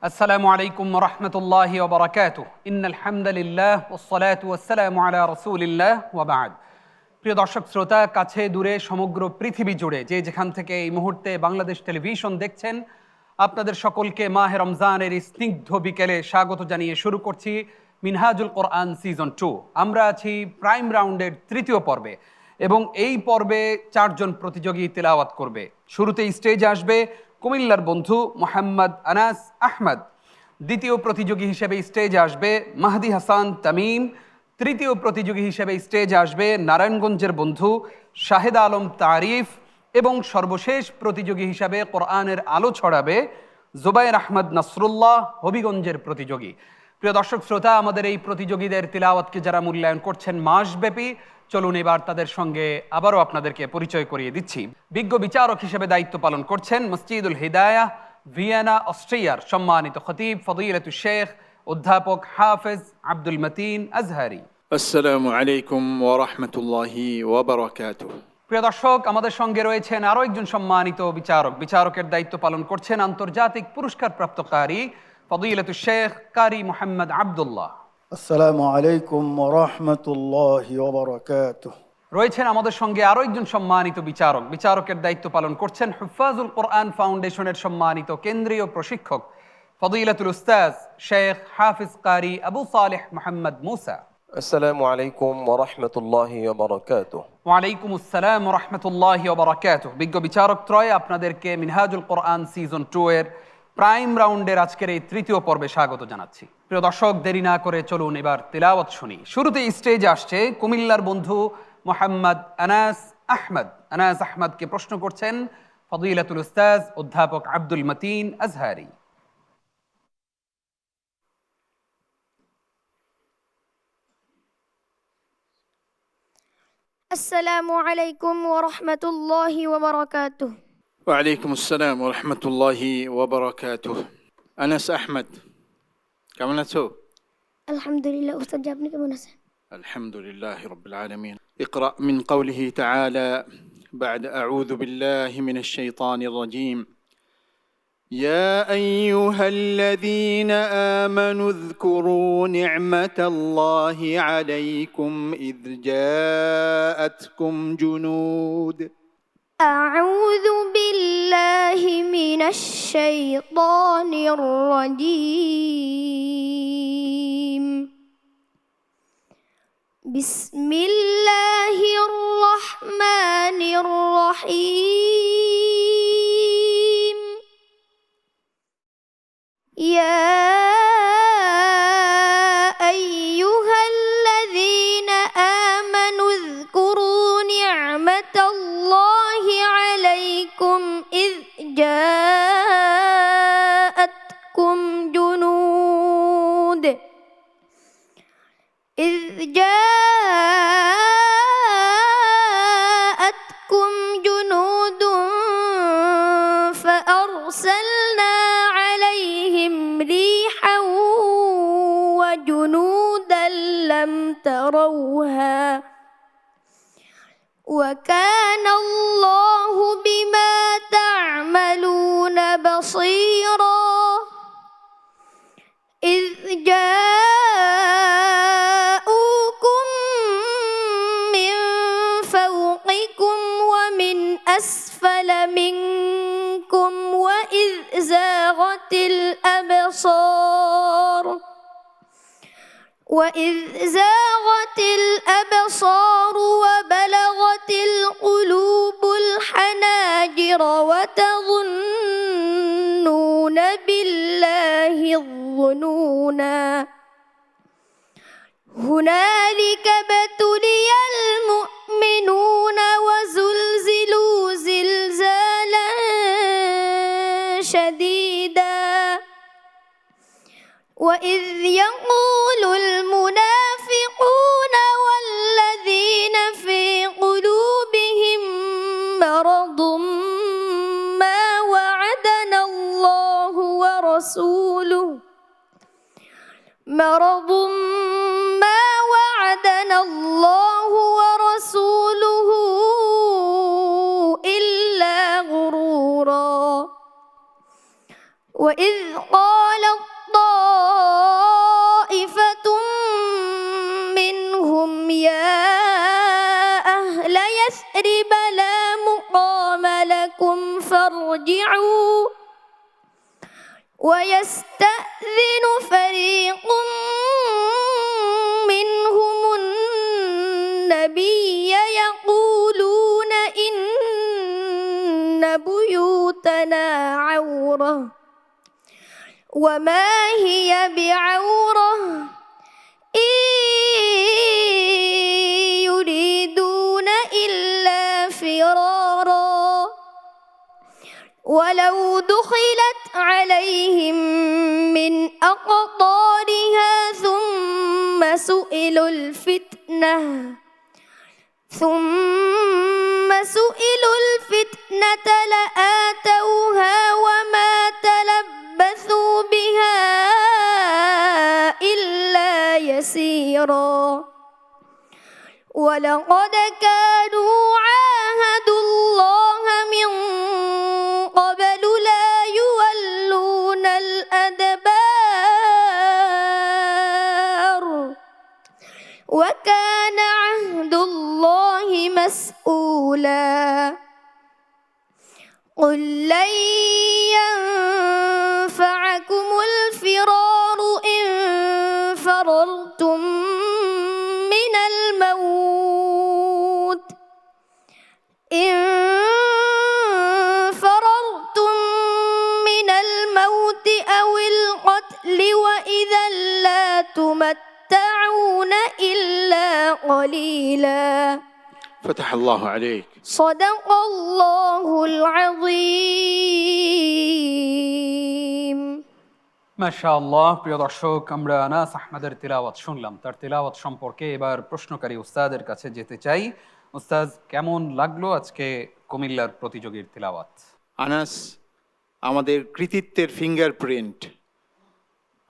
আসসালামু আলাইকুম ওয়া রাহমাতুল্লাহি ওয়া বারাকাতুহু ইন্নাল হামদালিল্লাহ ওয়াস সালাতু ওয়াস সালামু আলা রাসূলিল্লাহ ওয়া বা'দ। প্রিয় দর্শক শ্রোতা, কাছে দূরে সমগ্র পৃথিবী জুড়ে যে যেখান থেকে এই মুহূর্তে বাংলাদেশ টেলিভিশন দেখছেন, আপনাদের সকলকে মাহে রমজানের এই স্নিগ্ধ বিকেলে স্বাগত জানিয়ে শুরু করছি মিনহাজুল কোরআন সিজন 2। আমরা আছি প্রাইম রাউন্ডের তৃতীয় পর্বে এবং এই পর্বে 4 জন প্রতিযোগী তেলাওয়াত করবে। শুরুতেই স্টেজে আসবে কুমিল্লার বন্ধু মোহাম্মদ আনাস আহমদ। দ্বিতীয় প্রতিযোগী হিসেবে স্টেজে আসবে মাহদি হাসান তামিম। তৃতীয় প্রতিযোগী হিসেবে স্টেজে আসবে নারায়ণগঞ্জের বন্ধু শাহেদ আলম তারিফ। এবং সর্বশেষ প্রতিযোগী হিসাবে কোরআনের আলো ছড়াবে জুবায়ের আহমদ নাসরুল্লাহ, হবিগঞ্জের প্রতিযোগী। প্রিয় দর্শক শ্রোতা, আমাদের এই প্রতিযোগীদের তিলাওয়াতকে যারা মূল্যায়ন করছেন মাসব্যাপী, চলুন এবার তাদের সঙ্গে আবারও আপনাদেরকে পরিচয় করিয়ে দিচ্ছি। বিজ্ঞ বিচারক হিসেবে দায়িত্ব পালন করছেন মসজিদুল হিদায়াহ, ভিয়েনা, অস্ট্রিয়ার সম্মানিত খতিব ফদিলাতুশ শেখ অধ্যাপক হাফেজ আব্দুল মতিন আজহারি। আসসালামু আলাইকুম ওয়া রাহমাতুল্লাহি ওয়া বারাকাতুহু। প্রিয় দর্শক, আমাদের সঙ্গে রয়েছেন আরও একজন সম্মানিত বিচারকের দায়িত্ব পালন করছেন আন্তর্জাতিক পুরস্কারপ্রাপ্ত কারি ফদিলাতুশ শেখ কারি মোহাম্মদ আবদুল্লাহ। আসসালামু আলাইকুম ওয়া রাহমাতুল্লাহি ওয়া বারাকাতুহু। রয়েছেন আমাদের সঙ্গে আরও একজন সম্মানিত বিচারকের দায়িত্ব পালন করছেন হুফাজুল কোরআন ফাউন্ডেশনের সম্মানিত কেন্দ্রীয় প্রশিক্ষক ফদিলাতুল উস্তাজ শেখ হাফিজ কারি আবু সালেহ মোহাম্মদ মুসা। আসসালামু আলাইকুম ওয়া রাহমাতুল্লাহি ওয়া বারাকাতুহু। ওয়ালাইকুম আসসালাম ওয়া রাহমাতুল্লাহি ওয়া বারাকাতুহু। বিজ্ঞ বিচারক ত্রয় আপনাদেরকে মিনহাজুল কোরআন সিজন 2 এর প্রাইম রাউন্ডের আজকের এই তৃতীয় পর্বে স্বাগত জানাচ্ছি। প্রিয় দর্শক, দেরি না করে চলুন এবার তিলাওয়াত শুনি। শুরুতেই স্টেজে আসছে কুমিল্লার বন্ধু মোহাম্মদ আনাস আহমদ। আনাস আহমদকে প্রশ্ন করছেন ফদিলাতুল উস্তাজ অধ্যাপক আব্দুল মতিন আজহারি। আসসালামু আলাইকুম ওয়া রাহমাতুল্লাহি ওয়া বারাকাতুহু। ওয়া আলাইকুম আসসালাম ওয়া রাহমাতুল্লাহি ওয়া বারাকাতুহু। আনাস আহমদ, কেমন আছো? আলহামদুলিল্লাহ। উস্তাদ, আপনি কেমন আছেন? আলহামদুলিল্লাহি রাব্বিল আলামিন। اقرأ من قوله تعالى بعد أعوذ بالله من الشيطان الرجيم يا أيها الذين آمنوا اذكروا نعمة الله عليكم إذ جاءتكم جنود. أعوذ بالله من الشيطان الرجيم. بسم الله الرحمن الرحيم. يا أيها الذين آمنوا اذكروا نعمة الله عليكم إذ جاءتكم جنود فأرسلنا عليهم ريحا وجنودا لم تروها وكان الله بما تعملون بصيرا. إذ جاءوكم من فوقكم ومن أسفل منكم وإذ زاغت الأبصار وبلغت القلوب الحناجر وتظنون بالله الظنونا. هنالك ابتلي المؤمنون وزلزلوا زلزالا شديدا. وإذ يقول المنافقون والذين في قلوبهم مرض ما وعدنا الله ورسوله إلا غرورا. وإذ قالت طائفة منهم يا أهل يثرب لا مقام لكم فارجعوا ويستأذن فريق منهم النبي يقولون إن بيوتنا عورة وما هي بعورة إن يريدون إلا فرارا ولو دخلت عليهم من أقطارها ثم سئلوا الفتنة لآتوها وما تلبثوا بها إلا يسيرا ولقد كانوا عاهدوا الله من قبل لا يولون الأدبار وكان عهد الله مسؤولا قل لن ينفعكم الفرار إن فررتم من الموت أو القتل وإذا لا تمتعون إلا قليلا فتح الله عليك صدق الله العظيم মাশাআল্লাহ। প্রিয় দর্শক, আমরা আনাস আহমেদের তিলাওয়াত শুনলাম। তার তিলাওয়াত সম্পর্কে এবার প্রশ্নকারী উস্তাদের কাছে যেতে চাই। উস্তাদ, কেমন লাগলো আজকে কুমিল্লার প্রতিযোগীর তিলাওয়াত? আনাস আমাদের কৃতিত্বের ফিঙ্গারপ্রিন্ট।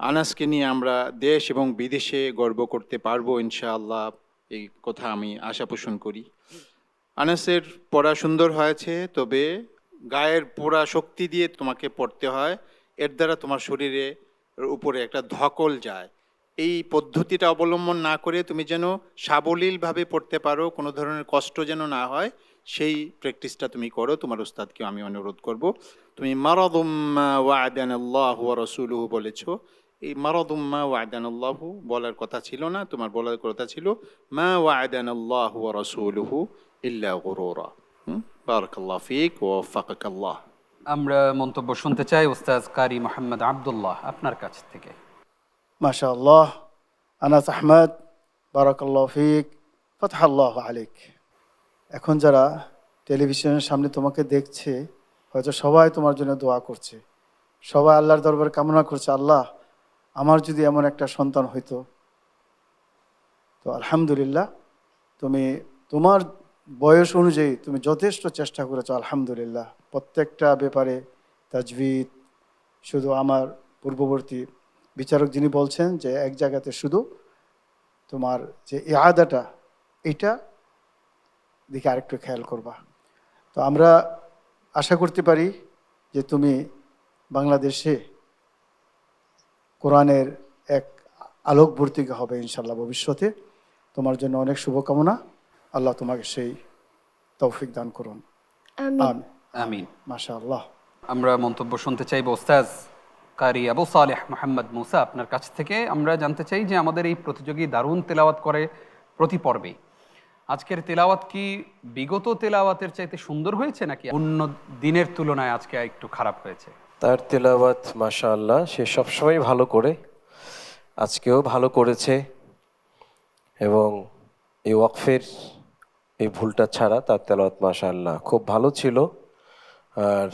আনাসকে নিয়ে আমরা দেশ এবং বিদেশে গর্ব করতে পারবো ইনশাআল্লাহ, এই কথা আমি আশা পোষণ করি। আনাসের পড়া সুন্দর হয়েছে, তবে গায়ের পুরা শক্তি দিয়ে তোমাকে পড়তে হয়, এর দ্বারা তোমার শরীরের উপরে একটা ধকল যায়। এই পদ্ধতিটা অবলম্বন না করে তুমি যেন সাবলীলভাবে পড়তে পারো, কোনো ধরনের কষ্ট যেন না হয়, সেই প্র্যাকটিসটা তুমি করো। তোমার উস্তাদকেও আমি অনুরোধ করব। তুমি মারাদুম্মা ওয়া'দানাল্লাহু ওয়া রাসূলুহু বলেছো, এই মারাদুম্মা ওয়া'দানাল্লাহু বলার কথা ছিল না, তোমার বলার কথা ছিল মা ওয়া'দানাল্লাহু ওয়া রাসূলুহু ইল্লা গুরুরা। বারাকাল্লাহু ফিক ওয়া ওয়াফাকাকাল্লাহ। আমরা মন্তব্য শুনতে চাই উস্তাদ কারি মোহাম্মদ আব্দুল্লাহ আপনার কাছ থেকে। মাশাআল্লাহ, আনাস আহমেদ, বারাকাল্লাহু ফিক, ফাতহাল্লাহু আলাইক। এখন যারা টেলিভিশনের সামনে তোমাকে দেখছে, হয়তো সবাই তোমার জন্য দোয়া করছে, সবাই আল্লাহর দরবারে কামনা করছে, আল্লাহ আমার যদি এমন একটা সন্তান হইতো। তো আলহামদুলিল্লাহ, তুমি তোমার বয়স অনুযায়ী তুমি যথেষ্ট চেষ্টা করেছো, আলহামদুলিল্লাহ। প্রত্যেকটা ব্যাপারে তাজবিদ, শুধু আমার পূর্ববর্তী বিচারক যিনি বলছেন যে এক জায়গাতে শুধু তোমার যে ইআদাটা, এটা দিকে আরেকটু খেয়াল করবা। তো আমরা আশা করতে পারি যে তুমি বাংলাদেশে কোরআনের এক আলোকবর্তিকা হবে ইনশাল্লাহ ভবিষ্যতে। তোমার জন্য অনেক শুভকামনা। আল্লাহ তোমাকে সেই তৌফিক দান করুন। আমিন আমিন। মাশাআল্লাহ। আমরা মন্তব্য শুনতে চাইব উস্তাদ কারি আবু সালেহ মোহাম্মদ মুসা আপনার কাছ থেকে। আমরা জানতে চাই যে আমাদের এই প্রতিযোগী দারুণ তেলাওয়াত করে প্রতি পর্বে। আজকের তেলাওয়াত কি বিগত তেলাওয়াতের চাইতে সুন্দর হয়েছে নাকি অন্য দিনের তুলনায় আজকে একটু খারাপ হয়েছে? তার তেলাওয়াত মাশাআল্লাহ, সে সবসময় ভালো করে, আজকেও ভালো করেছে। এবং এই ওয়াকফের এই ভুলটা ছাড়া তার তেলাওয়াত মাশাআল্লাহ খুব ভালো ছিল। আর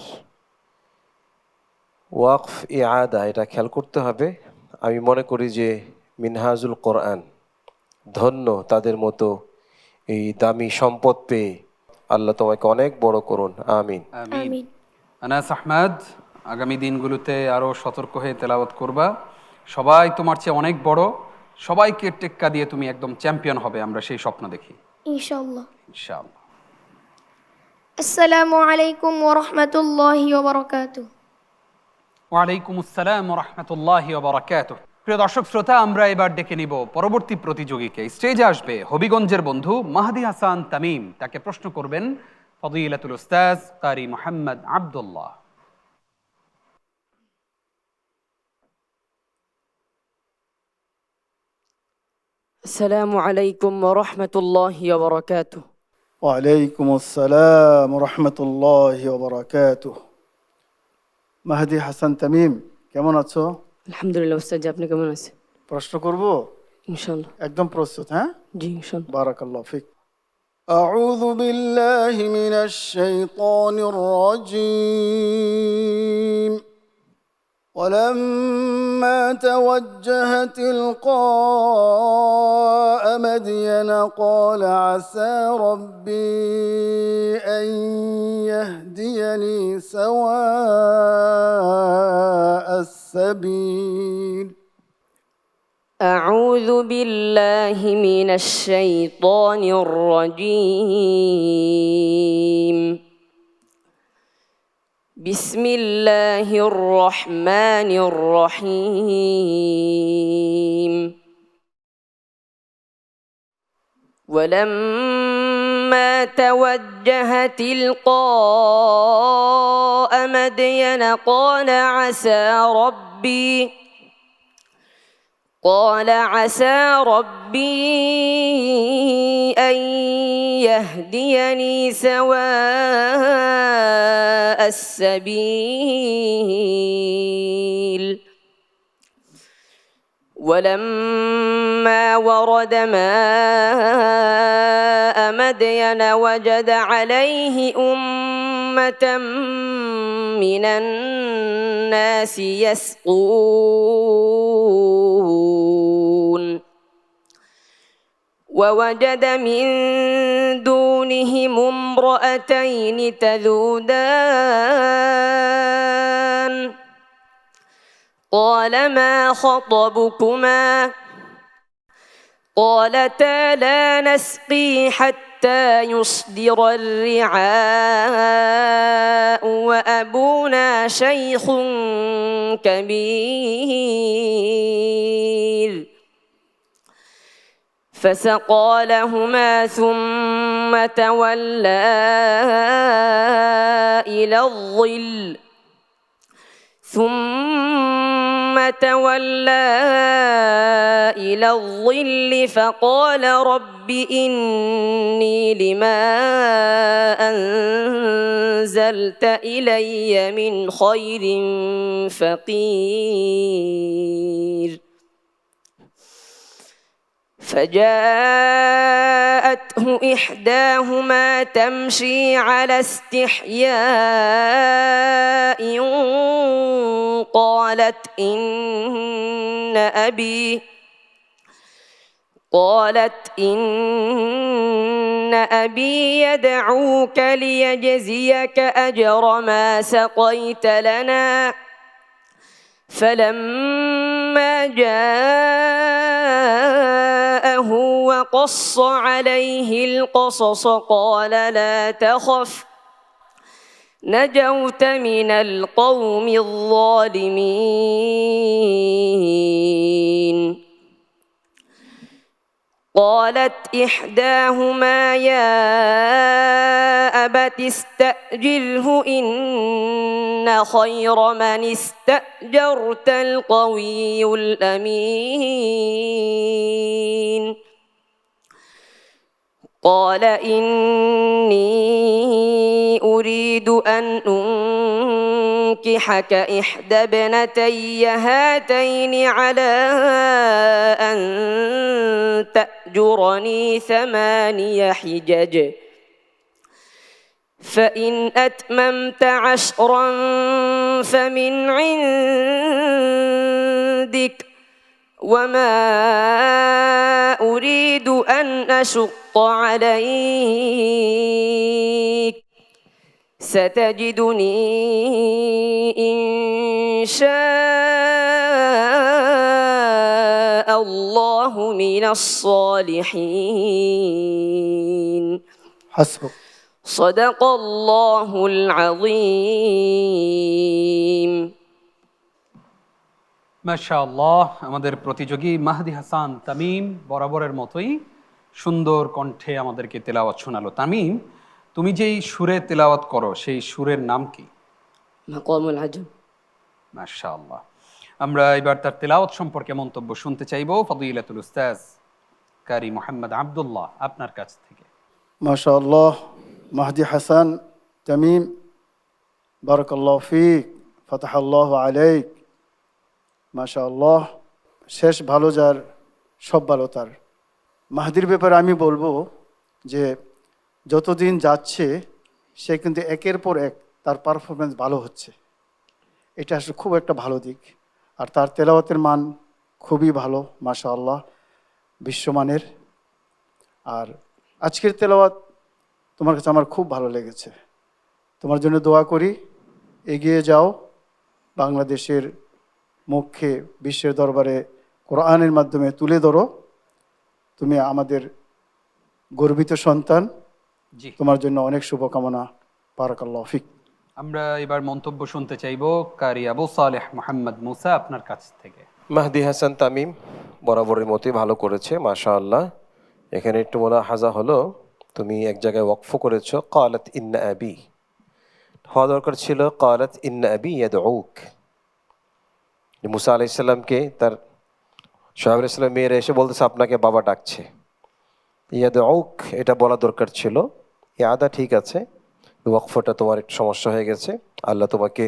ওয়াকফ ইআদা এটা খেয়াল করতে হবে। আমি মনে করি যে মিনহাজুল কোরআন ধন্য তাদের মতো এই দামি সম্পদ পেয়ে। আল্লাহ তোমাকে অনেক বড় করুন, আমিন। আমিন। আনাস আহমেদ, আগামী দিনগুলোতে আরও সতর্ক হয়ে তেলাওয়াত করবা। সবাই তোমার চেয়ে অনেক বড়, সবাইকে টেক্কা দিয়ে তুমি একদম চ্যাম্পিয়ন হবে, আমরা সেই স্বপ্ন দেখি ইনশাআল্লাহ। ইনশাআল্লাহ। আসসালামু আলাইকুম ওয়া রাহমাতুল্লাহি ওয়া বারাকাতুহু। ওয়ালাইকুম আসসালাম রহমতুল্লাহি ওবরাকাতুহ। প্রিয় দর্শক শ্রোতা, আমরা এবার ডেকে নিব পরবর্তী প্রতিযোগীকে। স্টেজে আসবে হবিগঞ্জের বন্ধু মাহদি হাসান তামিম। তাকে প্রশ্ন করবেন ফদিলাতুল উস্তাজ কারি মোহাম্মদ আব্দুল্লাহ। السلام عليكم ورحمة الله وبركاته. ওয়ালাইকুম আসসালাম রহমতুল্লাহ ওবরাকাতুহ। মাহদি হাসান তামিম, কেমন আছো? الحمد لله أستاذ আপনি কেমন আছেন? প্রশ্ন করব, ইনশাআল্লাহ। একদম প্রস্তুত? হ্যাঁ, জি ইনশাআল্লাহ। বারাকাল্লাহ ফিক। أعوذ بالله من الشيطان الرجيم. ولما توجه تلقاء مدين قال عسى ربي أن يهديني سواء السبيل. أعوذ بالله من الشيطان الرجيم. بسم الله الرحمن الرحيم. ولما توجه تلقاء مدين قال عسى ربي أن يهديني سواء السبيل. ولما ورد ماء مدين وجد عليه أمة من الناس يسقون ووجد من دونهم امرأتين تذودان قال ما خطبكما قالتا لا نسقي حتى يصدر الرعاء وأبونا شيخ كبير. فسقى لهما ثم تولى إلى الظل فقال رب إني لما أنزلت إلي من خير فقير. فجاءته إحداهما تمشي على استحياء قالت إن أبي يدعوك ليجزيك أجر ما سقيت لنا. فلما جاءه وقص عليه القصص قال لا تخف نجوت من القوم الظالمين. قالت إحداهما يا أبت استأجره إن خير من استأجرت القوي الأمين. قال إني أريد أن أنكحك إحدى ابنتي هاتين على أن تأجرني 8 حجج فإن أتممت 10 فمن عندك وما أريد أن أشق عليك ستجدني إن شاء الله من الصالحين. حسبك. صدق الله العظيم. মাশাআল্লাহ, আমাদের প্রতিযোগী মাহদি হাসান তামিম বরাবরের মতোই সুন্দর কণ্ঠে আমাদেরকে তেলাওয়াত শোনালো। তামিম, তুমি যেই সুরে তেলাওয়াত করো সেই সুরের নাম কি? مقام العجب. মাশাআল্লাহ। আমরা এবার তার তেলাওয়াত সম্পর্কে মন্তব্য শুনতে চাইবো ফদিলাতুল উস্তাজ কারি মোহাম্মদ আব্দুল্লাহ আপনার কাছ থেকে। মাশাআল্লাহ, মাহদি হাসান তামিম, বারাকাল্লাহ ফিক, ফাতাহাল্লাহু আলাইক। মাশাআল্লাহ, শেষ ভালো যার সব ভালো তার। মাহদির ব্যাপারে আমি বলবো যে যতদিন যাচ্ছে সে কিন্তু একের পর এক তার পারফরমেন্স ভালো হচ্ছে, এটা আসলে খুব একটা ভালো দিক। আর তার তেলাওয়াতের মান খুবই ভালো, মাশাআল্লাহ, বিশ্বমানের। আর আজকের তেলাওয়াত তোমার কাছে আমার খুব ভালো লেগেছে। তোমার জন্য দোয়া করি, এগিয়ে যাও, বাংলাদেশের মুখে বিশ্বের দরবারে কোরআনের মাধ্যমে তুলে ধরো। তুমি আমাদের গর্বিত সন্তান, জি, তোমার জন্য অনেক শুভকামনা। বারাকাল্লাহ ফিক। আমরা এবার মন্তব্য শুনতে চাইবো কারি আবু সালেহ মোহাম্মদ মুসা আপনার কাছ থেকে। মাহদি হাসান তামিম বরাবরের মতোই ভালো করেছে, মাশাআল্লাহ। এখানে একটু মোলাহাজা হলো, তুমি এক জায়গায় ওয়াকফ করেছো ক্বালাত ইন্না আবি, হওয়া দরকার ছিল ক্বালাত ইন্না আবি ইয়াদউক। মুসা আলাইহিস সালামকে তার সোহাইব আলাইহিস সালাম মেয়েরা এসে বলতেছে আপনাকে বাবা ডাকছে, ইয়াদউক এটা বলা দরকার ছিল। ইয়াদা ঠিক আছে, ওয়াকফটা তোমার একটু সমস্যা হয়ে গেছে। আল্লাহ তোমাকে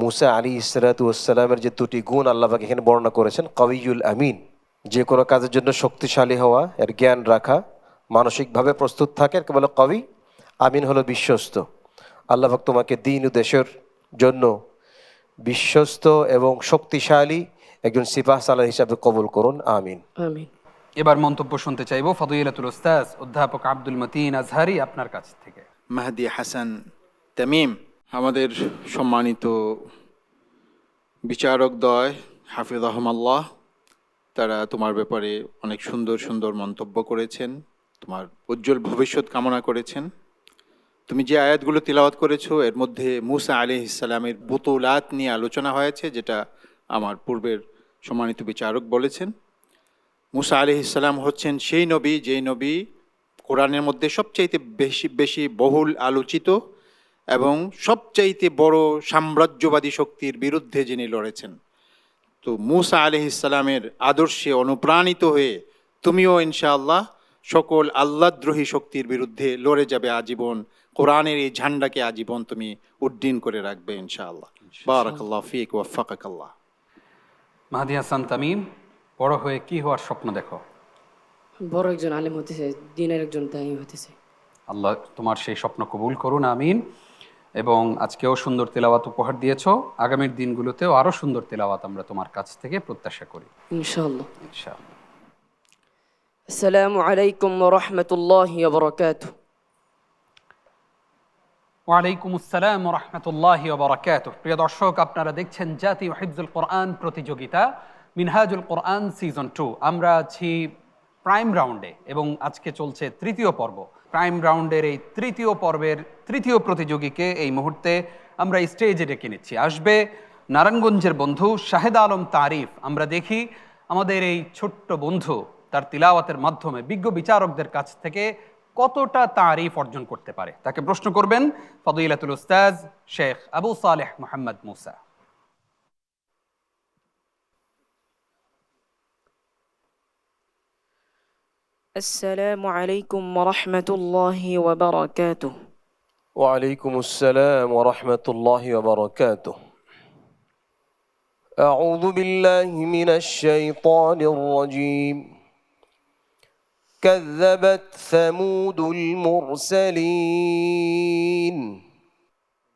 মুসা আলাইহিসসালামের যে দুটি গুণ আল্লাহ পাক এখানে বর্ণনা করেছেন, কাউইয়ুল আমিন, যে কোনো কাজের জন্য শক্তিশালী হওয়া, এর জ্ঞান রাখা, মানসিকভাবে প্রস্তুত থাকে, এরকে বলে কবি। আমিন হলো বিশ্বস্ত। আল্লাহ পাক তোমাকে দ্বীন ও দেশের জন্য বিশ্বস্ত এবং শক্তিশালী একজন সিপাহ সালার হিসাবে কবুল করুন, আমিন। آمين. এবার মন্তব্য শুনতে চাইবো ফদিলাতুল উস্তাজ অধ্যাপক আব্দুল মতিন আজহারি আপনার কাছ থেকে। মাহদি হাসান তামিম, আমাদের সম্মানিত বিচারকদ্বয় হাফিজাহুমাল্লাহ, তারা তোমার ব্যাপারে অনেক সুন্দর সুন্দর মন্তব্য করেছেন, তোমার উজ্জ্বল ভবিষ্যৎ কামনা করেছেন। তুমি যে আয়াতগুলো তিলাওয়াত করেছো এর মধ্যে মুসা আলাইহিস সালামের বুতুলাত নিয়ে আলোচনা হয়েছে, যেটা আমার পূর্বের সম্মানিত বিচারক বলেছেন। মুসা আলাইহিস সালাম হচ্ছেন সেই নবী, যেই নবী কোরআনের মধ্যে সবচাইতে বেশি বেশি বহুল আলোচিত এবং সবচাইতে বড় সাম্রাজ্যবাদী শক্তির বিরুদ্ধে যিনি লড়েছেন। তো মুসা আলাইহিস সালামের আদর্শে অনুপ্রাণিত হয়ে তুমিও ইনশাআল্লাহ সকল আল্লাহদ্রোহী শক্তির বিরুদ্ধে লড়ে যাবে আজীবন। কোরআনের এই ঝান্ডাকে আজীবন তুমি উড্ডীন করে রাখবে ইনশাআল্লাহ। বারাকাল্লাহ ফিক ওয়াফাকাকাল্লাহ। মাহদি হাসান তামিম, বড় হয়ে কি হওয়ার স্বপ্ন দেখো? বড় একজন আলেম হতেছে, দিনের একজন দায়ী হতেছে। আল্লাহ তোমার সেই স্বপ্ন কবুল করুন, আমিন। এবং আজকেও সুন্দর তেলাওয়াত উপহার দিয়েছো, আগামীর দিনগুলোতেও আরো সুন্দর তেলাওয়াত আমরা তোমার কাছ থেকে প্রত্যাশা করি ইনশাআল্লাহ। ইনশাআল্লাহ। আসসালামু আলাইকুম ওয়া রাহমাতুল্লাহি ওয়া বারাকাতুহু। ওয়ালাইকুম আসসালাম ওয়া রাহমাতুল্লাহি ওয়া বারাকাতুহু। প্রিয় দর্শক, আপনারা দেখছেন জাতীয় হিফজুল কোরআন প্রতিযোগিতা মিনহাজুল কোরআন সিজন 2। আমরা আছি প্রাইম রাউন্ডে এবং আজকে চলছে তৃতীয় পর্ব। প্রাইম রাউন্ডের এই তৃতীয় পর্বের তৃতীয় প্রতিযোগীকে এই মুহূর্তে আমরা স্টেজে ডেকে নিচ্ছি। আসবে নারায়ণগঞ্জের বন্ধু শাহেদ আলম তারিফ। আমরা দেখি আমাদের এই ছোট্ট বন্ধু তার তিলাওয়াতের মাধ্যমে বিজ্ঞ বিচারকদের কাছ থেকে কতটা তারিফ অর্জন করতে পারে। তাকে প্রশ্ন করবেন ফদিলাতুল উস্তাজ শেখ আবু সালেহ মোহাম্মদ মুসা। السلام عليكم ورحمة الله وبركاته. وعليكم السلام ورحمة الله وبركاته. أعوذ بالله من الشيطان الرجيم. كذبت ثمود المرسلين.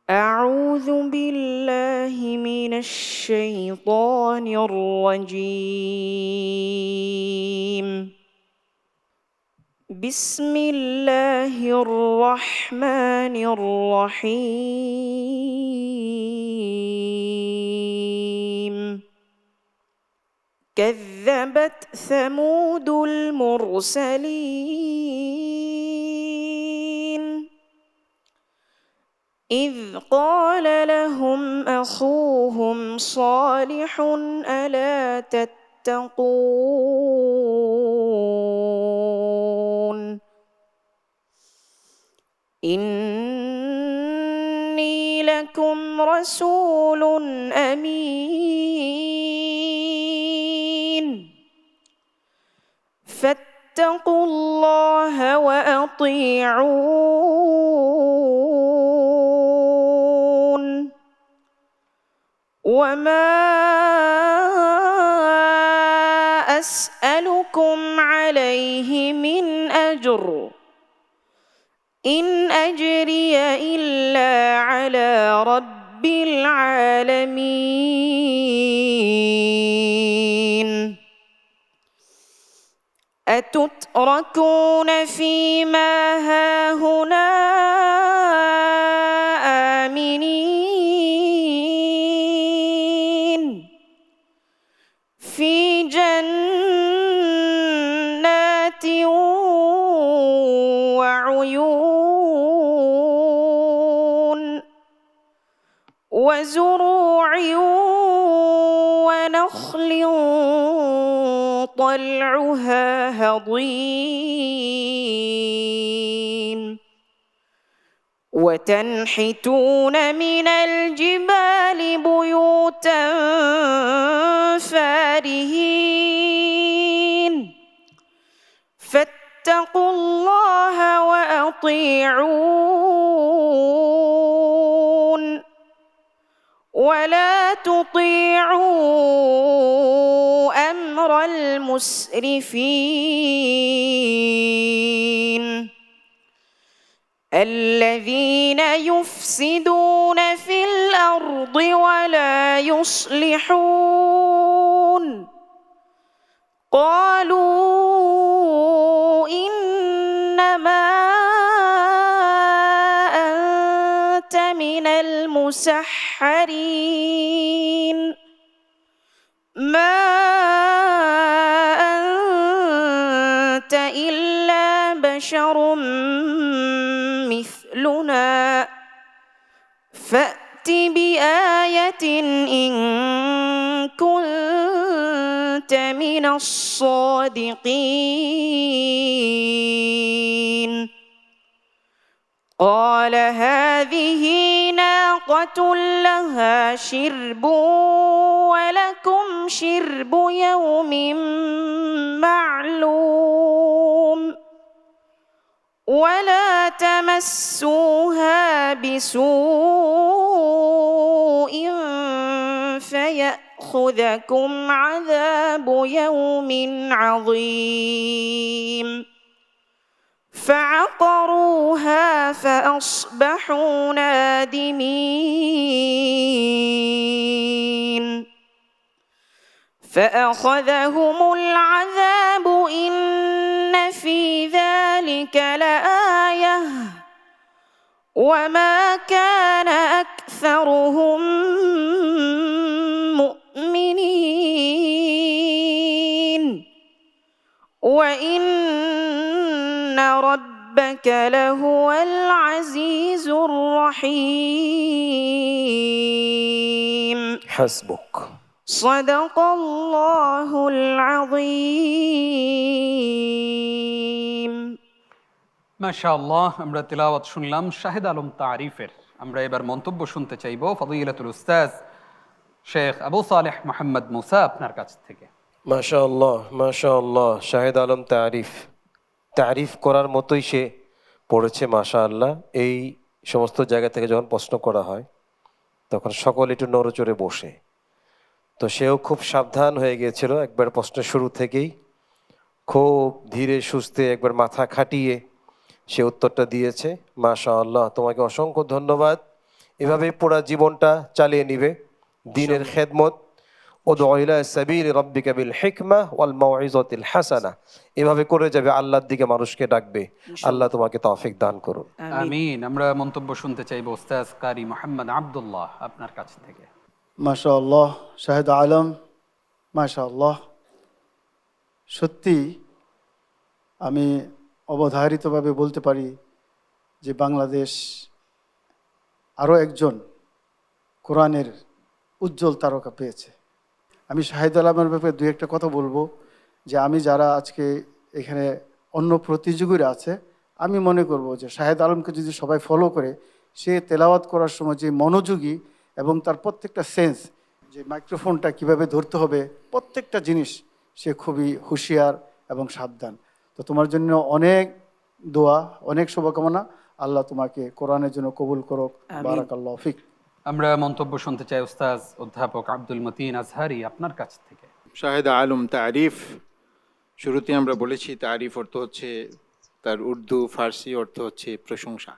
أعوذ بالله من الشيطان الرجيم. بسم الله الرحمن الرحيم. كذبت ثمود المرسلين إذ قال لهم أخوهم صالح ألا تتقون إني لكم رسول أمين فاتقوا الله وأطيعون وما أسألكم عليه من أجر إن أجري إلا على رب العالمين أتتركون فيما هاهنا آمنين في جنات وعيون وزروع ونخل طلعها هضيم وتنحتون من الجبال بيوتا فارهين فاتقوا الله وأطيعون ولا تطيعوا أمر المسرفين الذين يفسدون في الأرض ولا يصلحون قالوا إنما أنت من المسحرين ما أنت إلا بشر مثلنا فأت بآية إن كنت من الصادقين قال هذه ناقة لها شرب ولكم شرب يوم معلوم ولا تمسوها بسوء فيأخذكم عذاب يوم عظيم فعقروها فأصبحوا نادمين فأخذهم العذاب إن في ذلك لآية وما كان أكثرهم مؤمنين وإن ربك لهو العزيز الرحيم حسبك صدق الله العظيم মাশাআল্লাহ, আমরা তিলাওয়াত শুনলাম শাহেদ আলম তারিফের। আমরা এবার মন্তব্য শুনতে চাইব ফদিলাতুল উস্তাজ শেখ আবু সালেহ মোহাম্মদ মুসা আপনার কাছ থেকে। মাশাআল্লাহ মাশাআল্লাহ, শাহেদ আলম তারিফ করার মতোই সে পড়েছে মাশাআল্লাহ। এই সমস্ত জায়গা থেকে যখন প্রশ্ন করা হয় তখন সকলে একটু নড়েচড়ে বসে, তো সেও খুব সাবধান হয়ে গিয়েছিল একবার প্রশ্নের শুরু থেকেই, খুব ধীরে সুস্থে একবার মাথা খাটিয়ে সে উত্তরটা দিয়েছে। মাশাআল্লাহ, তোমাকে অসংখ্য ধন্যবাদ। এভাবে পুরা জীবনটা চালিয়ে নিবে দ্বীনের খেদমত। উদউ ইলা সাবিলি রাব্বিকা বিল হিকমা ওয়াল মাউইযাতিল হাসানা, এভাবে করে যাবে, আল্লাহর দিকে মানুষকে ডাকবে। আল্লাহ তোমাকে তৌফিক দান করুন। আমিন। আমরা মন্তব্য শুনতে চাইব উস্তাজ কারি মোহাম্মদ আব্দুল্লাহ আপনার কাছ থেকে। মাশাআল্লাহ, শাহেদ আলম, মাশাআল্লাহ। সত্যি আমি অবধারিতভাবে বলতে পারি যে বাংলাদেশ আরও একজন কোরআনের উজ্জ্বল তারকা পেয়েছে। আমি শাহিদ আলমের ব্যাপারে দুই একটা কথা বলবো, যে আমি যারা আজকে এখানে অন্য প্রতিযোগীরা আছে, আমি মনে করব যে শাহিদ আলমকে যদি সবাই ফলো করে, সে তেলাওয়াত করার সময় যে মনোযোগী এবং তার প্রত্যেকটা সেন্স, যে মাইক্রোফোনটা কিভাবে ধরতে হবে, প্রত্যেকটা জিনিস সে খুবই হুঁশিয়ার এবং সাবধান। তো তোমার জন্য অনেক দোয়া, অনেক শুভকামনা। আল্লাহ তোমাকে কোরআনের জন্য কবুল করুক। আমিন। বারাকাল্লাহু ফিক। আমরা মন্তব্য শুনতে চাই উস্তাজ অধ্যাপক আব্দুল মতিন আজহারি আপনার কাছ থেকে। শাহেদ আলম তারিফ, শুরুতে আমরা বলেছি তারিফ অর্থ হচ্ছে তার উর্দু ফার্সি অর্থ হচ্ছে প্রশংসা।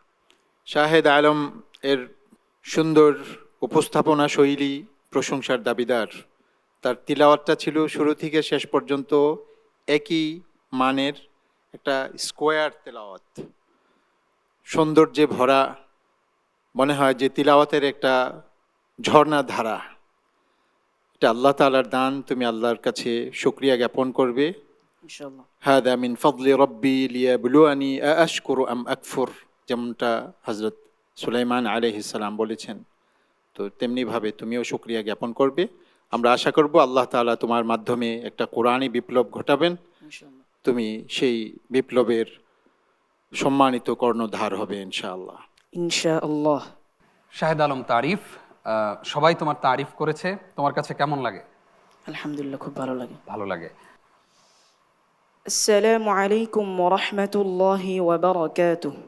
শাহেদ আলম এর সুন্দর উপস্থাপনা শৈলী প্রশংসার দাবিদার। তার তিলাওয়াতটা ছিল শুরু থেকে শেষ পর্যন্ত একই মানের, একটা স্কোয়ার তেলাওয়াত, সৌন্দর্যে ভরা, মনে হয় যে তিলাওয়াতের একটা ঝর্ণা ধারা। এটা আল্লাহ তাআলার দান, তুমি আল্লাহর কাছে শুকরিয়া জ্ঞাপন করবে। ইনশাআল্লাহ। হাদা মিন ফাদলি রব্বি লিয়াবলুয়ানি আশকুরু আম আকফুর, যেমনটা হযরত সুলাইমান আলাইহিস সালাম বলেছেন। তো তেমনিভাবে তুমিও শুকরিয়া জ্ঞাপন করবে। আমরা আশা করব আল্লাহ তাআলা তোমার মাধ্যমে একটা কোরআনী বিপ্লব ঘটাবেন, ইনশাআল্লাহ। তুমি সেই বিপ্লবের সম্মানিত কর্ণধার হবে ইনশাআল্লাহ। ইনশাআল্লাহ। শাহেদ আলম তারিফ, সবাই তোমার তারিফ করেছে, তোমার কাছে কেমন লাগে? আলহামদুলিল্লাহ, খুব ভালো লাগে। ভালো লাগে। আসসালামু আলাইকুম ওয়া রাহমাতুল্লাহি ওয়া বারাকাতুহু।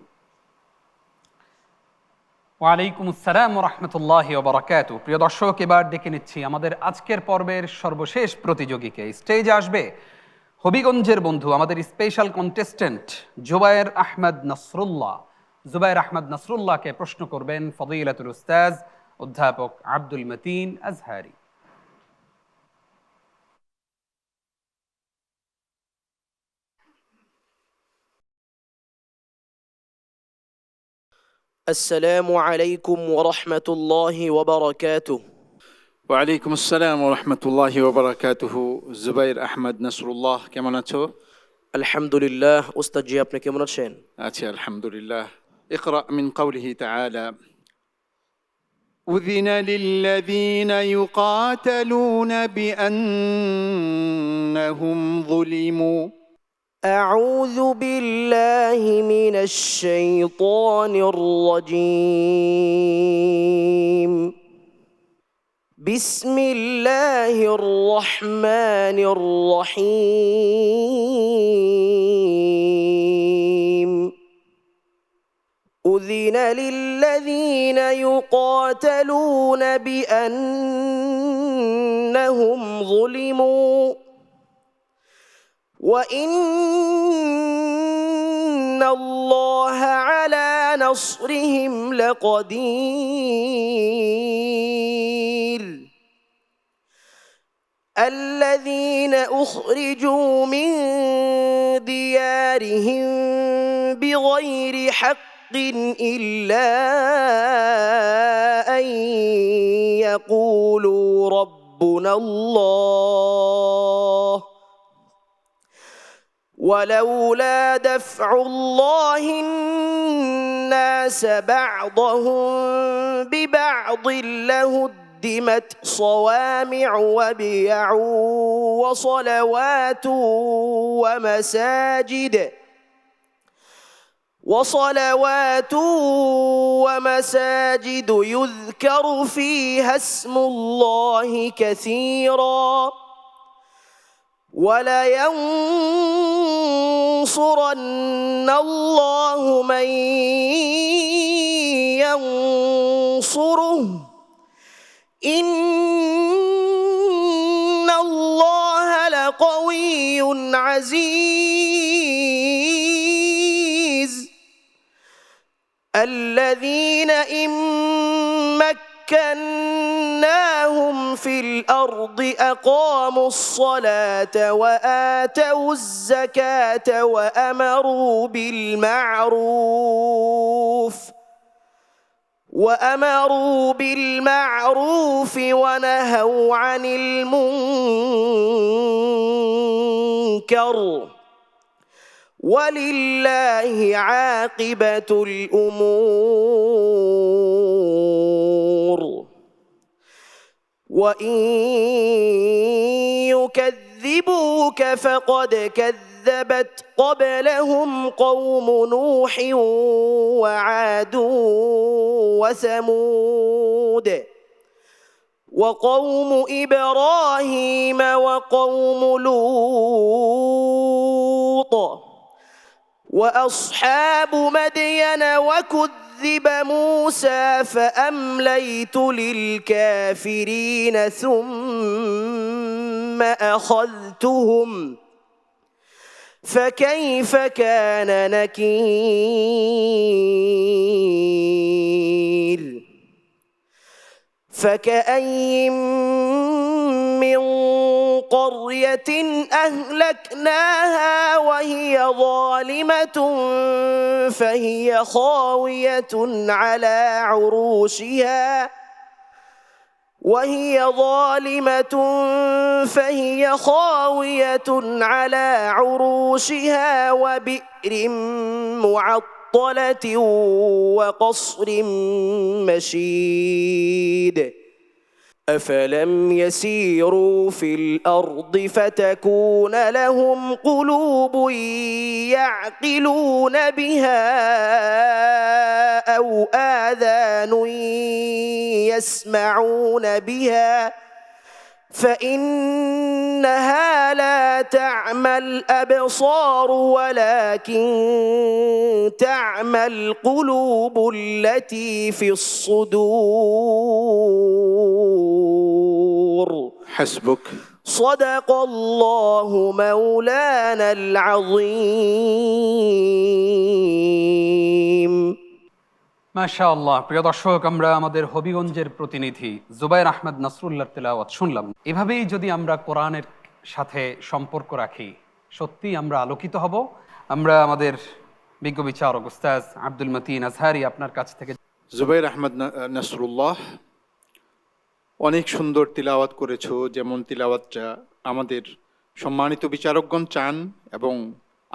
ওয়ালাইকুম আসসালাম ওয়া রাহমাতুল্লাহি ওয়া বারাকাতুহু। প্রিয় দর্শক, এবার ডেকে নিচ্ছি আমাদের আজকের পর্বের সর্বশেষ প্রতিযোগীকে। স্টেজে আসবে হবিগঞ্জের বন্ধু, আমাদের স্পেশাল কন্টেস্টেন্ট জুবায়ের আহমদ নাসরুল্লাহ। জুবায়ের আহমদ নাসরুল্লাহকে প্রশ্ন করবেন ফদিলাতুল উস্তাজ অধ্যাপক আব্দুল মতিন আজহারি। السلام عليكم ورحمة الله وبركاته. ওয়ালাইকুম আসসালাম ওয়া রাহমাতুল্লাহি ওয়া বারাকাতুহু। জুবাইর আহমদ নাসরুল্লাহ, কেমন আছো? الحمد لله أستاذ جي আপনি কেমন আছেন? আছি আলহামদুলিল্লাহ। اقرأ من قوله تعالى أذن للذين يقاتلون بأنهم ظلموا. أعوذ بالله من الشيطان الرجيم. بسم الله الرحمن الرحيم. أذن للذين يقاتلون بأنهم ظلموا وإن الله على نصرهم لقدير. الذين أخرجوا من ديارهم بغير حق إلا أن يقولوا ربنا الله ولولا دفع الله الناس بعضهم ببعض لهدمت صوامع وبيع وصلوات ومساجد يذكر فيها اسم الله كثيرا ولينصرن الله من ينصره إن الله لقوي عزيز. الذين إن مكناهم في الأرض أقاموا الصلاة وآتوا الزكاة وأمروا بالمعروف ونهوا عن المنكر ولله عاقبة الأمور وإن يكذبوك فقد كذبت قبلهم قوم نوح وعاد وثمود وقوم إبراهيم وقوم لوط وأصحاب مدين وكذب موسى فأمليت للكافرين ثم أخذتهم فكيف كان نكير فكأي من قرية أهلكناها وهي ظالمة فهي خاوية على عروشها وبئر معطلة وقصر مشيد أفلم يسيروا في الأرض فتكون لهم قلوب يعقلون بها أو آذان يسمعون بها فإنها لا تعمى الأبصار ولكن تعمى القلوب التي في الصدور حسبك صدق الله مولانا العظيم মাশাআল্লাহ। প্রিয় দর্শক, আমরা আমাদের হবিগঞ্জের প্রতিনিধি জুবাইর আহমদ নাসরুল্লাহর তেলাওয়াত শুনলাম। এভাবেই যদি আমরা কোরআনের সাথে সম্পর্ক রাখি, সত্যি আমরা আলোকিত হব। আমরা আমাদের বিজ্ঞ বিচারক উস্তাজ আব্দুল মতিন আজহারি আপনার কাছ থেকে জুবাইর আহমদ নাসরুল্লাহ, অনেক সুন্দর তিলাওয়াত করেছো। যেমন তিলাওয়াতটা আমাদের সম্মানিত বিচারকগণ চান এবং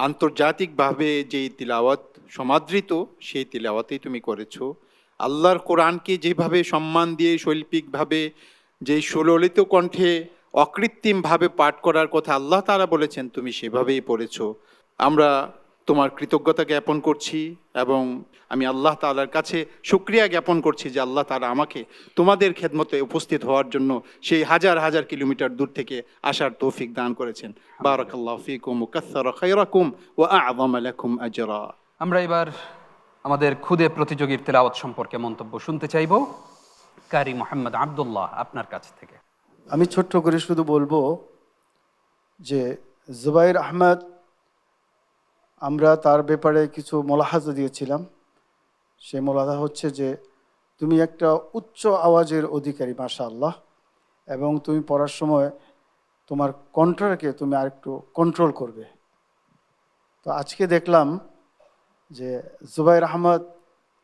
আন্তর্জাতিকভাবে যেই তিলাওয়াত সমাদৃত সেই তিলাওয়াতেই তুমি করেছো। আল্লাহর কোরআনকে যেভাবে সম্মান দিয়ে শৈল্পিকভাবে, যেই সুললিত কণ্ঠে অকৃত্রিমভাবে পাঠ করার কথা আল্লাহ তাআলা বলেছেন, তুমি সেভাবেই পড়েছো। আমরা তোমার কৃতজ্ঞতা জ্ঞাপন করছি এবং আমি আল্লাহ তাআলার কাছে শুকরিয়া জ্ঞাপন করছি যে আল্লাহ তাআলা আমাকে তোমাদের খেদমতে উপস্থিত হওয়ার জন্য সেই হাজার হাজার কিলোমিটার দূর থেকে আসার তৌফিক দান করেছেন। বারাকাল্লাহু ফীকুম ওয়া কাসসারা খায়রাকুম ওয়া আ'যামা লাকুম আজরা। আমরা এবার আমাদের খুদে প্রতিযোগীর তেলাওয়াত সম্পর্কে মন্তব্য শুনতে চাইব। কারি মোহাম্মদ আব্দুল্লাহ আপনার কাছ থেকে। আমি ছোট্ট করে শুধু বলবো যে জুবাইর আহমদ, আমরা তার ব্যাপারে কিছু মোলাহাজা দিয়েছিলাম। সেই মোলাহাজা হচ্ছে যে তুমি একটা উচ্চ আওয়াজের অধিকারী মাশাআল্লাহ, এবং তুমি পড়ার সময় তোমার কণ্ঠটাকে তুমি আরেকটু কন্ট্রোল করবে। তো আজকে দেখলাম যে জুবাইর আহমদ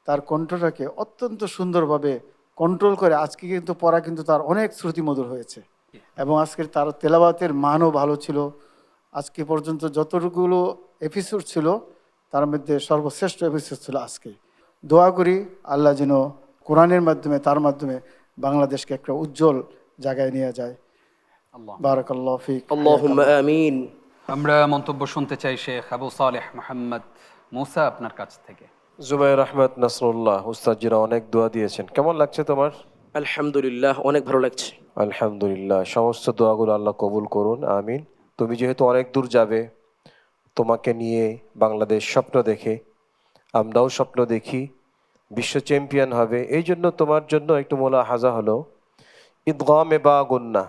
তার কণ্ঠটাকে অত্যন্ত সুন্দরভাবে কন্ট্রোল করে আজকে কিন্তু পড়া কিন্তু তার অনেক শ্রুতিমধুর হয়েছে এবং আজকের তার তেলাওয়াতের মানও ভালো ছিল। আজকে পর্যন্ত যতটুকুলো এপিসোড ছিল তার মধ্যে সর্বশ্রেষ্ঠ এপিসোড ছিল আজকে। দোয়া করি আল্লাহ যেন কোরআনের মাধ্যমে, তার মাধ্যমে বাংলাদেশকে একটা উজ্জ্বল জায়গায় নিয়ে যায়। বারাকাল্লাহু ফিক। আল্লাহুম্মা আমিন। আমরা মন্তব্য শুনতে চাই শেখ আবু সালেহ মোহাম্মদ মুসা আপনার কাছ থেকে। জুবাইর আহমদ নাসরুল্লাহ, উস্তাদজিরা অনেক দোয়া দিয়েছেন, কেমন লাগছে তোমার? আলহামদুলিল্লাহ, অনেক ভালো লাগছে। আলহামদুলিল্লাহ, সমস্ত দোয়াগুলো আল্লাহ কবুল করুন, আমিন। তুমি যেহেতু অনেক দূর যাবে, তোমাকে নিয়ে বাংলাদেশ স্বপ্ন দেখে, আমরাও স্বপ্ন দেখি বিশ্ব চ্যাম্পিয়ন হবে। এই জন্য তোমার জন্য একটু মোলাহাজা হলো, ইদগামে বা গুন্না,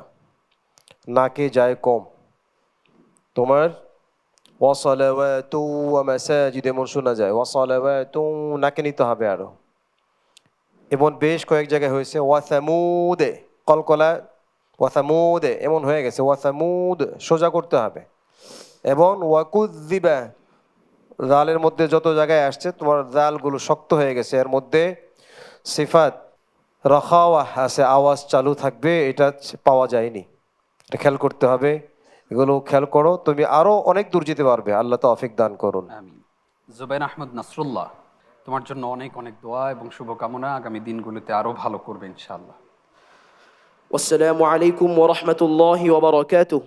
নাকে যায় কম। তোমার ওয়াসালাওয়াতু ওয়া মাসাজিদ এমন শোনা যায়, ওয়াসালাওয়াতু নাকে নিতে হবে আরো। এমন বেশ কয়েক জায়গায় হয়েছে ওয়াসামুদে, কলকলা ওয়াসামুদে এমন হয়ে গেছে, ওয়াসামুদ সোজা করতে হবে। এবং ওয়াকুযযিবা, জালের মধ্যে যত জায়গায় আসছে তোমার জালগুলো শক্ত হয়ে গেছে, এর মধ্যে সিফাত রাখাওয়া আছে, আওয়াজ চালু থাকবে, এটা পাওয়া যায়নি, এটা খেয়াল করতে হবে। এগুলো খেয়াল করো, তুমি আরো অনেক দূর যেতে পারবে। আল্লাহ তৌফিক দান করুন। আমিন। জুবাইর আহমদ নাসরুল্লাহ, তোমার জন্য অনেক অনেক দোয়া এবং শুভকামনা। আগামী দিনগুলোতে আরো ভালো করবে ইনশাআল্লাহ। والسلام عليكم ورحمة الله وبركاته.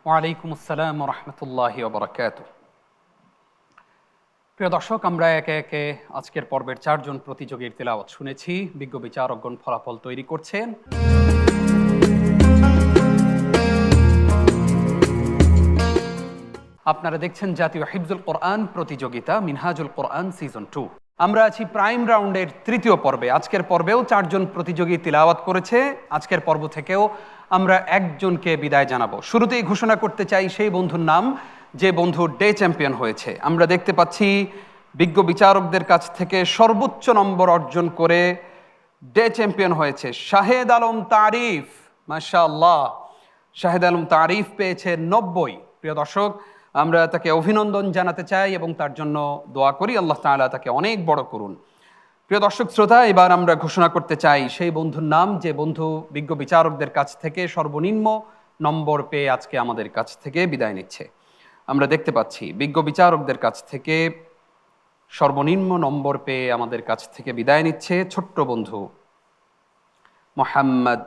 ওয়ালাইকুম আসসালাম রহমতুল্লাহি ওবরাকাতুহ। প্রিয় দর্শক, আমরা একে একে আজকের পর্বের 4 জন প্রতিযোগীর তেলাওয়াত শুনেছি। বিজ্ঞ বিচারকগণ ফলাফল তৈরি করছেন। আপনারা দেখছেন জাতীয় হিফজুল কোরআন প্রতিযোগিতা মিনহাজুল কোরআন সিজন 2। আমরা আছি প্রাইম রাউন্ডের 3য় পর্বে। আজকের পর্বেও 4 জন প্রতিযোগী তিলাওয়াত করেছে। আজকের পর্ব থেকেও আমরা একজনকে বিদায় জানাবো। শুরুতেই ঘোষণা করতে চাই সেই বন্ধুর নাম যে বন্ধু ডে চ্যাম্পিয়ন হয়েছে। আমরা দেখতে পাচ্ছি বিজ্ঞ বিচারকদের কাছ থেকে সর্বোচ্চ নম্বর অর্জন করে ডে চ্যাম্পিয়ন হয়েছে শাহেদ আলম তারিফ। মাশাআল্লাহ, শাহেদ আলম তারিফ পেয়েছে 90। প্রিয় দর্শক, আমরা তাকে অভিনন্দন জানাতে চাই এবং তার জন্য দোয়া করি আল্লাহ তাআলা তাকে অনেক বড় করুন। প্রিয় দর্শক শ্রোতা, এবার আমরা ঘোষণা করতে চাই সেই বন্ধুর নাম যে বন্ধু বিজ্ঞ বিচারকদের কাছ থেকে সর্বনিম্ন নম্বর পেয়ে আজকে আমাদের কাছ থেকে বিদায় নিচ্ছে। আমরা দেখতে পাচ্ছি বিজ্ঞ বিচারকদের কাছ থেকে সর্বনিম্ন নম্বর পেয়ে আমাদের কাছ থেকে বিদায় নিচ্ছে ছোট্ট বন্ধু মোহাম্মদ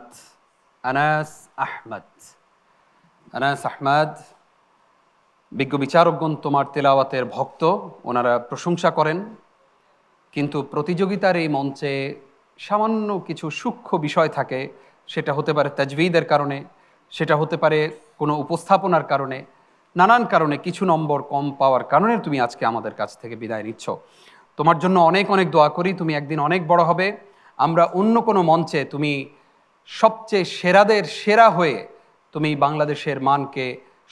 আনাস আহমদ। আনাস আহমদ, বিজ্ঞ বিচারকগণ তোমার তেলাওয়াতের ভক্ত, ওনারা প্রশংসা করেন, কিন্তু প্রতিযোগিতার এই মঞ্চে সামান্য কিছু সূক্ষ্ম বিষয় থাকে। সেটা হতে পারে তাজবিদের কারণে, সেটা হতে পারে কোনো উপস্থাপনার কারণে, নানান কারণে কিছু নম্বর কম পাওয়ার কারণে তুমি আজকে আমাদের কাছ থেকে বিদায় নিচ্ছ। তোমার জন্য অনেক অনেক দোয়া করি, তুমি একদিন অনেক বড় হবে। আমরা অন্য কোনো মঞ্চে তুমি সবচেয়ে সেরাদের সেরা হয়ে তুমি বাংলাদেশের মানকে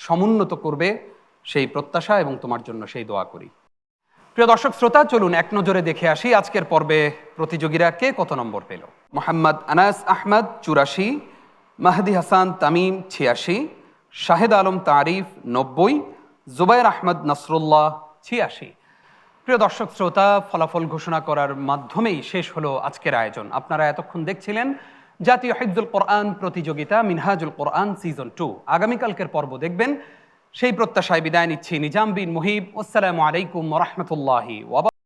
সমুন্নত করবে, সেই প্রত্যাশা এবং তোমার জন্য সেই দোয়া করি। প্রিয় দর্শক শ্রোতা, চলুন এক নজরে দেখে আসি আজকের পর্বে প্রতিযোগীরা কে কত নম্বর পেল। মোহাম্মদ আনাস আহমদ 84, মাহদি হাসান তামিম 86, শাহেদ আলম তারিফ 90, জুবাইর আহমদ নাসরুল্লাহ 86। প্রিয় দর্শক শ্রোতা, ফলাফল ঘোষণা করার মাধ্যমেই শেষ হলো আজকের আয়োজন। আপনারা এতক্ষণ দেখছিলেন জাতীয় হিফজুল কোরআন প্রতিযোগিতা মিনহাজুল কোরআন সিজন 2। আগামীকালকের পর্ব দেখবেন। সেই প্রত্যাশায় বিদায় নিচ্ছি। নিজাম বিন মুহিব। আসসালামু আলাইকুম ওয়া রাহমাতুল্লাহি ওয়া বারাকাতুহু।